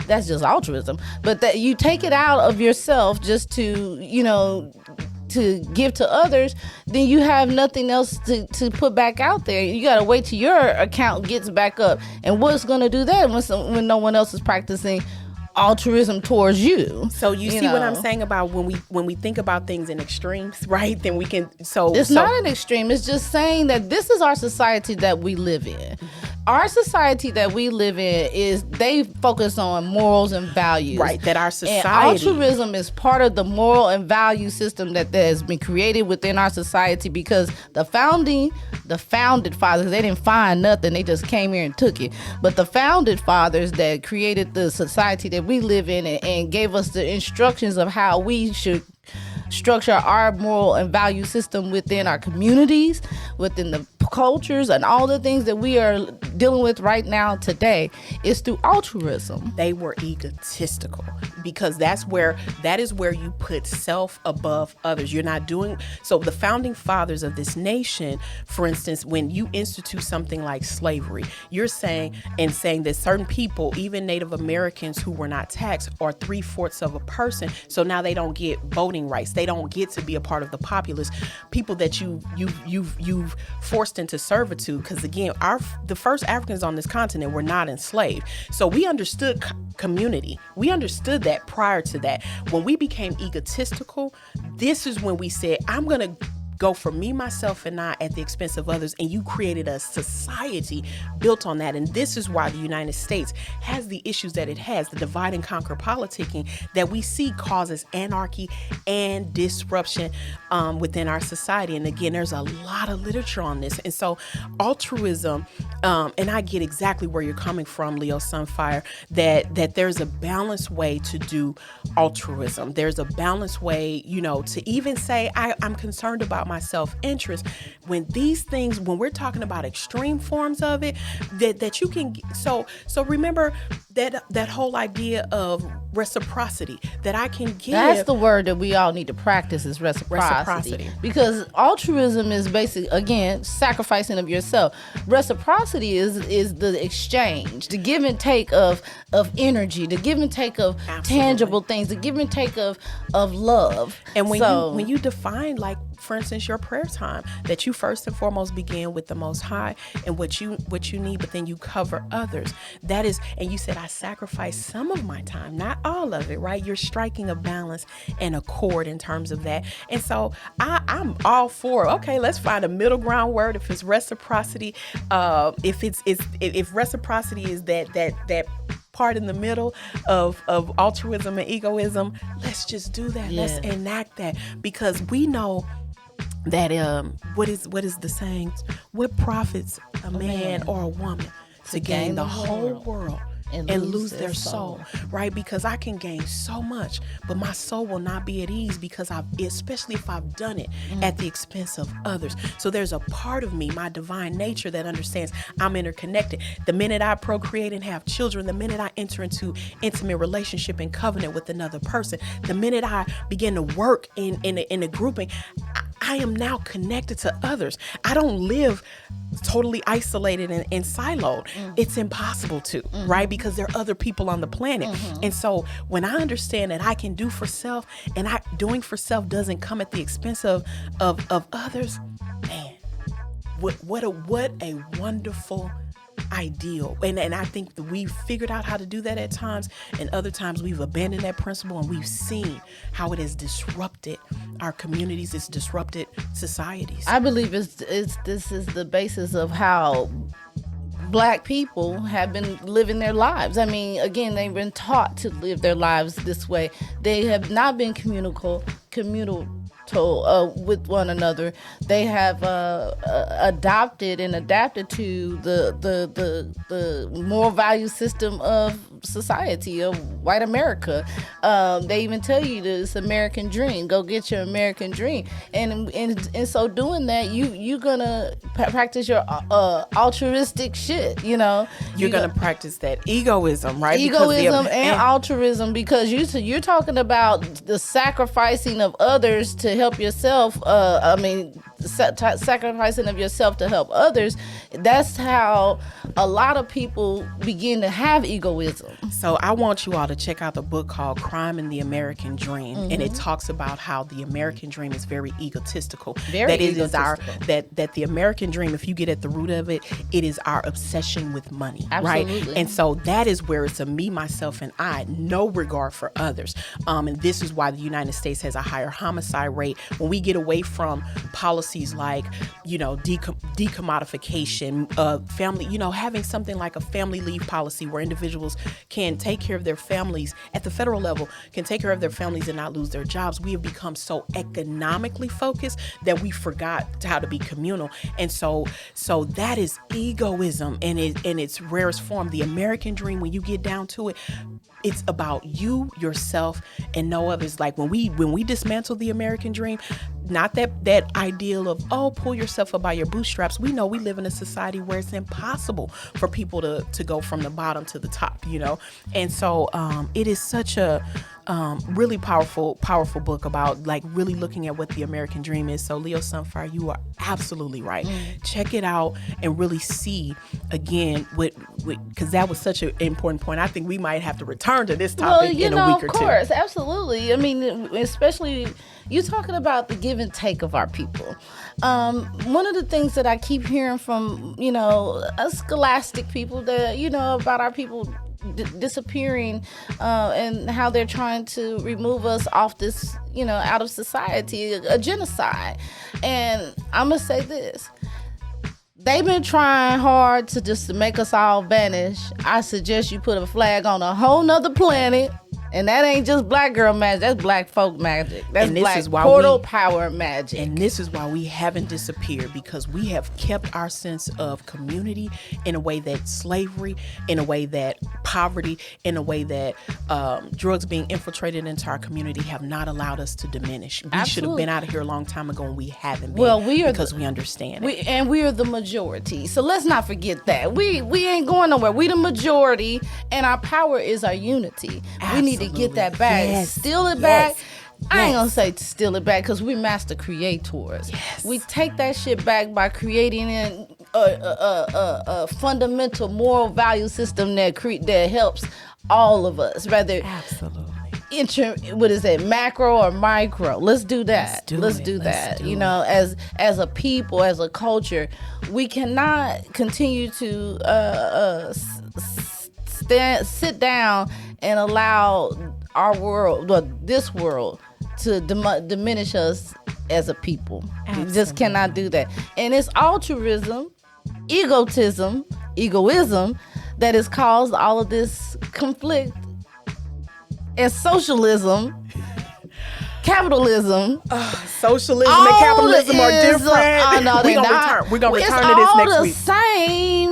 that's just altruism, but that you take it out of yourself just to to give to others, then you have nothing else to put back out there. You got to wait till your account gets back up. And what's going to do that when no one else is practicing altruism towards you? So you see what I'm saying about when we think about things in extremes, right? Then we can it's not an extreme. It's just saying that this is our society that we live in. Our society that we live in they focus on morals and values. Right, that our society. And altruism is part of the moral and value system that has been created within our society, because the founded fathers, they didn't find nothing. They just came here and took it. But the founded fathers that created the society that we live in and gave us the instructions of how we should structure our moral and value system within our communities, within the cultures, and all the things that we are dealing with right now today is through altruism. They were egotistical, because that is where you put self above others. You're not doing so. The founding fathers of this nation, for instance, when you institute something like slavery, you're saying that certain people, even Native Americans who were not taxed, are 3/4 of a person. So now they don't get voting rights. They don't get to be a part of the populace. People that you've forced into servitude, because again, the first Africans on this continent were not enslaved. So we understood community. We understood that prior to that. When we became egotistical, this is when we said, I'm going to go for me, myself, and I at the expense of others. And you created a society built on that. And this is why the United States has the issues that it has. The divide and conquer politicking that we see causes anarchy and disruption within our society. And again, there's a lot of literature on this. And so altruism, and I get exactly where you're coming from, Leo Sunfire, that there's a balanced way to do altruism. There's a balanced way, to even say, I'm concerned about my self-interest. When these things, when we're talking about extreme forms of it, that you can, so remember that whole idea of reciprocity, that I can give. That's the word that we all need to practice, is reciprocity. Because altruism is basically, again, sacrificing of yourself. Reciprocity is the exchange, the give and take of energy, the give and take of tangible things, the give and take of love. And when you define, like, for instance, your prayer time, that you first and foremost begin with the Most High and what you need, but then you cover others. That is, and you said, I sacrifice some of my time, not all of it, right? You're striking a balance and a chord in terms of that. And so I'm all for, okay, let's find a middle ground word. If it's reciprocity, if reciprocity is that part in the middle of altruism and egoism, let's just do that. Yeah. Let's enact that, because we know that what is the saying? What profits a man or a woman to gain the whole world and lose their soul, right? Because I can gain so much, but my soul will not be at ease, because especially if I've done it at the expense of others. So there's a part of me, my divine nature, that understands I'm interconnected. The minute I procreate and have children, the minute I enter into intimate relationship and covenant with another person, the minute I begin to work in a grouping, I am now connected to others. I don't live totally isolated and siloed. It's impossible to, right? Because there are other people on the planet. And so when I understand that I can do for self, and doing for self doesn't come at the expense of others, man, what a wonderful ideal. And I think that we've figured out how to do that at times, and other times we've abandoned that principle, and we've seen how it has disrupted our communities, it's disrupted societies. I believe this is the basis of how Black people have been living their lives. I mean, again, they've been taught to live their lives this way. They have not been communal with one another. They have adopted and adapted to the moral value system of society of white America. They even tell you this American dream. Go get your American dream, and so doing that, you're gonna practice your altruistic shit. You're gonna practice that egoism, right? Egoism and altruism, because you're talking about the sacrificing of others to help yourself. Sacrificing of yourself to help others. That's how a lot of people begin to have egoism. So I want you all to check out the book called Crime and the American Dream. Mm-hmm. And it talks about how the American dream is very egotistical. That the American dream, if you get at the root of it, it is our obsession with money. Absolutely. Right? And so that is where it's a me, myself, and I, no regard for others. And this is why the United States has a higher homicide rate. When we get away from policies like, decommodification, family, having something like a family leave policy where individuals can take care of their families at the federal level, can take care of their families and not lose their jobs. We have become so economically focused that we forgot how to be communal. And so that is egoism in its rarest form. The American dream, when you get down to it, it's about you, yourself, and no others. Like when we dismantle the American dream, not that ideal of, pull yourself up by your bootstraps. We know we live in a society where it's impossible for people to go from the bottom to the top, And so it is such a really powerful book about like really looking at what the American dream is. So Leo Sunfire, you are absolutely right. Check it out and really see again because that was such an important point. I think we might have to return to this topic in a week or two. Of course, absolutely. I mean, especially you talking about the give and take of our people. One of the things that I keep hearing from us scholastic people that about our people disappearing and how they're trying to remove us off this out of society, a genocide. And I'm gonna say this: they've been trying hard to make us all vanish. I suggest you put a flag on a whole nother planet. And that ain't just black girl magic. That's black folk magic. That's black portal power magic. And this is why we haven't disappeared, because we have kept our sense of community in a way that slavery, in a way that poverty, in a way that drugs being infiltrated into our community have not allowed us to diminish. We should have been out of here a long time ago, and we haven't been. Well, we understand it. And we are the majority. So let's not forget that. We ain't going nowhere. We the majority, and our power is our unity. We need to get that back. Yes. Steal it back. I ain't gonna say steal it back because we master creators. Yes. We take that shit back by creating a fundamental moral value system that helps all of us, rather absolutely macro or micro. Let's do that. Let's do that. As a people, as a culture, we cannot continue to sit down and allow our world, this world, to diminish us as a people. Absolutely. We just cannot do that. And it's altruism, egoism that has caused all of this conflict. And socialism, capitalism, socialism and capitalism are different. No, we're gonna return to this next week.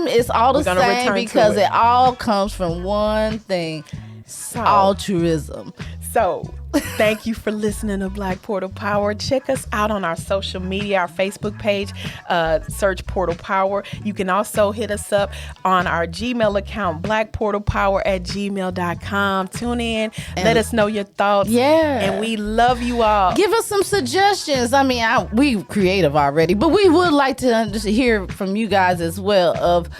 It's all the same because it all comes from one thing: altruism. So, thank you for listening to Black Portal Power. Check us out on our social media, our Facebook page, search Portal Power. You can also hit us up on our Gmail account, blackportalpower@gmail.com. Tune in, let us know your thoughts. Yeah. And we love you all. Give us some suggestions. I mean, we creative already, but we would like to just hear from you guys as well of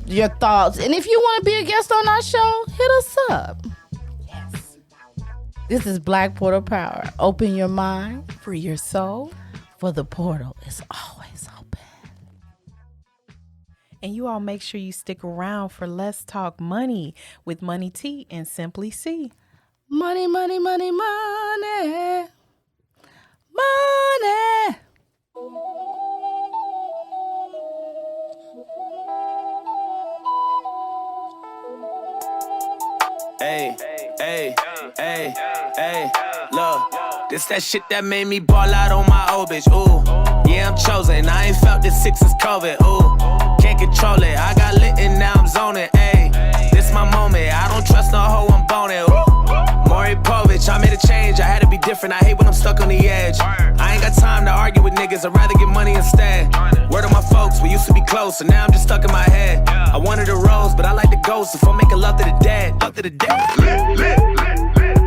your thoughts. And if you want to be a guest on our show, hit us up. Yes. This is Black Portal Power. Open your mind, Free your soul, for the portal is always open. And you all make sure you stick around for Let's Talk Money with Money T and Simply C. Money, money, money, money. Money. Hey, Ayy, ayy, ayy, look. This that shit that made me ball out on my old bitch, ooh. Yeah, I'm chosen, I ain't felt this since COVID, ooh. Can't control it, I got lit and now I'm zoning, ayy. This my moment, I don't trust no hoe, I'm boning, ooh. Maury Povich, I made a change, I had to be different, I hate when I'm stuck on the edge. I ain't got time to argue with niggas, I'd rather get money instead. Word on my folks, we used to be close, and now I'm just stuck in my head. I wanted a rose, but I like the ghost, if I'm making love to the dead, love to the dead.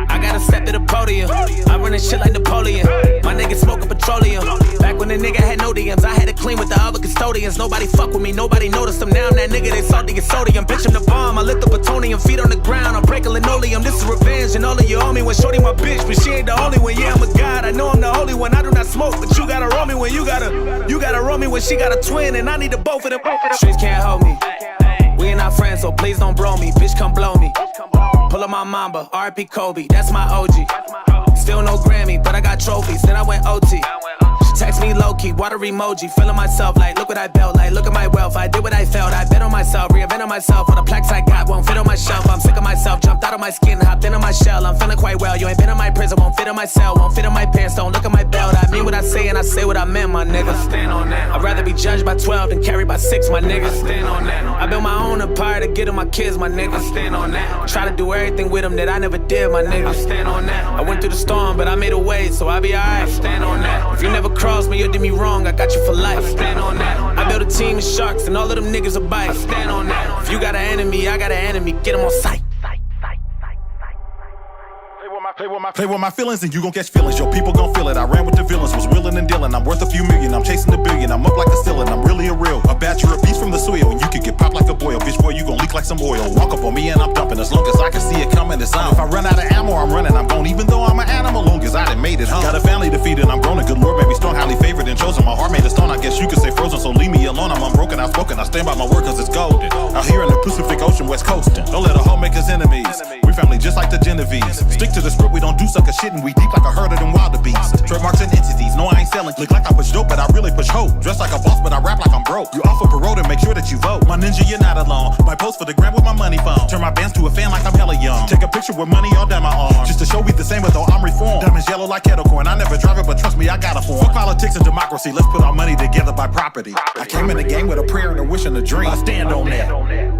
I gotta step to the podium, I run this shit like Napoleon. My niggas smoking petroleum. Back when the nigga had no DMs, I had to clean with the other custodians. Nobody fuck with me, nobody noticed them. Now I'm that nigga, they salty as sodium. Bitch, I'm the bomb, I lit the plutonium. Feet on the ground, I'm breaking linoleum. This is revenge, and all of you owe me when shorty my bitch, but she ain't the only one. Yeah, I'm a god, I know I'm the holy one. I do not smoke, but you gotta roll me when you gotta roll me when she got a twin, and I need the both of them. Streets can't hold me. We ain't not friends, so please don't bro me. Bitch, come blow me. Pull up my Mamba, R.I.P. Kobe, that's my OG. Still no Grammy, but I got trophies, then I went OT. Text me low-key, water emoji, feeling myself like, look what I built, like, look at my wealth, I did what I felt, I bet on myself, reinvented myself, all the plaques I got won't fit on my shelf, I'm sick of myself, jumped out of my skin, hopped into my shell, I'm feeling quite well, you ain't been in my prison, won't fit in my cell, won't fit in my pants, don't look at my belt, I mean what I say and I say what I meant, my nigga. Stand on that. I'd rather be judged by 12 than carried by 6, my nigga. Stand on that. I built my own empire to get to my kids, my nigga. Stand on that. Try to do everything with them that I never did, my nigga. Stand on that. I went through the storm, but I made a way, so I'll be alright. Stand on that. If you never cross me, you did me wrong, I got you for life. Stand on that. I built a team of sharks, and all of them niggas are bites. Stand on that. If you got an enemy, I got an enemy. Get them on sight. Play with my feelings and you gon' catch feelings. Yo, people gon' feel it. I ran with the villains, was reeling and dealing. I'm worth a few million, I'm chasing the billion. I'm up like a ceiling, I'm really a real. A batcher of beats from the soil, and you could get popped like a boil. Bitch boy, you gon' leak like some oil. Walk up on me and I'm dumping. As long as I can see it coming, it's on. If I run out of ammo, I'm running. I'm gone, even though I'm an animal. Long as I done made it home. Got a family to feed and I'm grown. A good Lord made me strong, highly favored and chosen. My heart made of stone, I guess you could say frozen. So leave me alone, I'm unbroken, outspoken. I stand by my word cause it's golden. Out here in the Pacific Ocean, West Coastin'. Don't let a hoe make us enemies. We family just like the Genovese. Stick to the script, we don't do sucker shit, and we deep like a herd of them wildebeests. Trademarks and entities, no I ain't selling. Look like I push dope, but I really push hope. Dress like a boss, but I rap like I'm broke. You offer parole to make sure that you vote. My ninja, you're not alone. My post for the gram with my money phone. Turn my bands to a fan like I'm hella young. Take a picture with money all down my arm, just to show we the same, but though I'm reformed. Diamonds yellow like kettle corn. I never drive it, but trust me, I got a form. Fuck politics and democracy, let's put our money together by property. I came in the game with a prayer and a wish and a dream. I stand on that.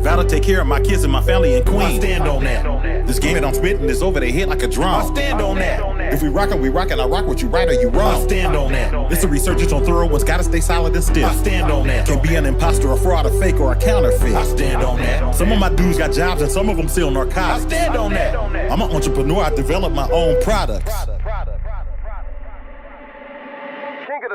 Vow to take care of my kids and my family and queen. I stand on that. This game that I'm spitting is over their head like a drum. I stand on that. If we rockin', we rockin'. I rock what you right or you wrong. I stand on that. It's a resurgence on thorough ones, gotta stay solid and stiff. I stand on that. Can't be an imposter, a fraud, a fake, or a counterfeit. I stand on that. Some of my dudes got jobs and some of them sell narcotics. I stand on that. I'm an entrepreneur, I develop my own products.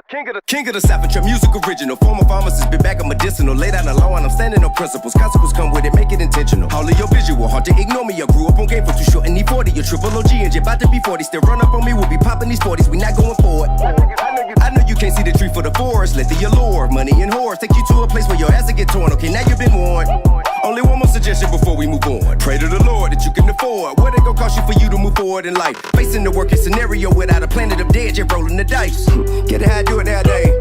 King of the Savage, music original. Former pharmacist, been back on medicinal. Lay down the law and I'm standing on principles. Consequences come with it, make it intentional. All of your visual, hard to ignore me. I grew up on game for too short and need 40. Your triple OG and you're about to be 40. Still run up on me, we'll be popping these 40s. We not going forward. I know you can't see the tree for the forest. Let the allure, money and whores take you to a place where your ass will get torn. Okay, now you've been warned. Only one more suggestion before we move on. Pray to the Lord that you can afford what it gon' cost you for you to move forward in life. Facing the working scenario without a planet of dead, you're rolling the dice. Get it how I do it nowadays.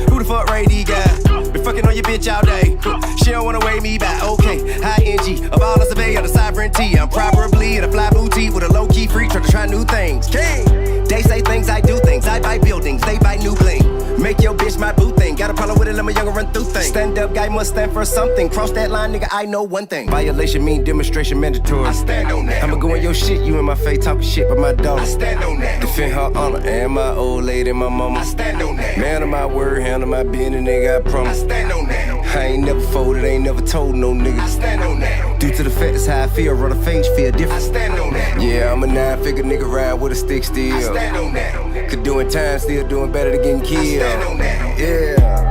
Who the fuck Ray guy? Been fucking on your bitch all day. She don't wanna weigh me back. Okay, high NG of all the surveyor, the sovereignty. I'm probably in a fly boutique with a low key freak trying to try new things. King. They say things, I do things. I buy buildings, they buy new bling. Make your bitch my boo thing. Got a problem with it, let my younger run through things. Stand up guy must stand for something. Cross that line, nigga, I know one thing. Violation mean demonstration mandatory. I stand on that. I'ma go in your shit, you in my face talking shit about my dog. I stand on that. Defend her honor and my old lady, my mama. I stand on that. Man of my word, handle my business, nigga, I promise. I stand on that. I ain't never folded, ain't never told no nigga. I stand on that. Due to the fact that's how I feel, run a face, feel different. I stand on that. Yeah, I'm a 9-figure nigga ride with a stick still. I stand on that. Could doing time, still doing better than getting killed. I stand on that. Yeah.